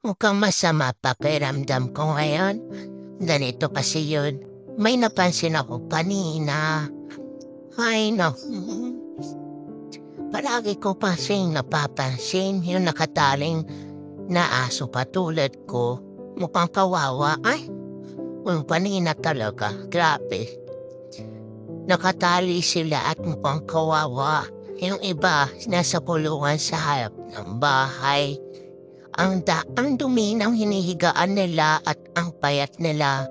Mukhang masama pakiramdam ko ngayon. Ganito kasi yun. May napansin ako kanina. Ay, naku. Palagi ko kasing napapansin yung nakataling na aso patulad ko. Mukhang kawawa. Ay, yung kanina talaga. Grabe. Nakatali sila at mukhang kawawa. Yung iba, nasa kulungan sa harap ng bahay. Ang dumi ng hinihigaan nila at ang payat nila.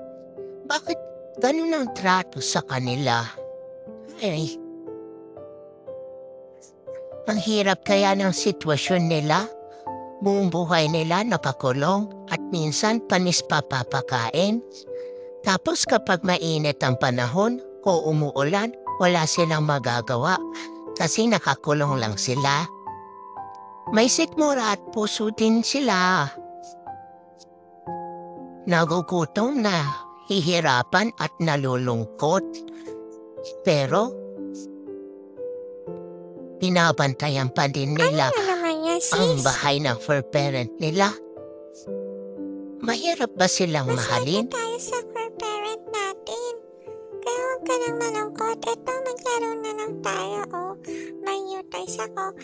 Bakit ganun ang trato sa kanila? Ay, ang hirap kaya ng sitwasyon nila. Buong buhay nila nakakulong at minsan panis pa papakain. Tapos kapag mainit ang panahon o umuulan, wala silang magagawa kasi nakakulong lang sila. May sikmura at puso din sila. Nagugutom na, hihirapan at nalulungkot. Pero, pinabantayan pa din nila Ano naman yan, ang sis? bahay ng fur parent nila. Mahirap ba silang Maswerte mahalin? tayo sa fur parent natin. Kaya huwag ka nang malungkot. Ito, maglaro na lang tayo. Oh, may new toys ako.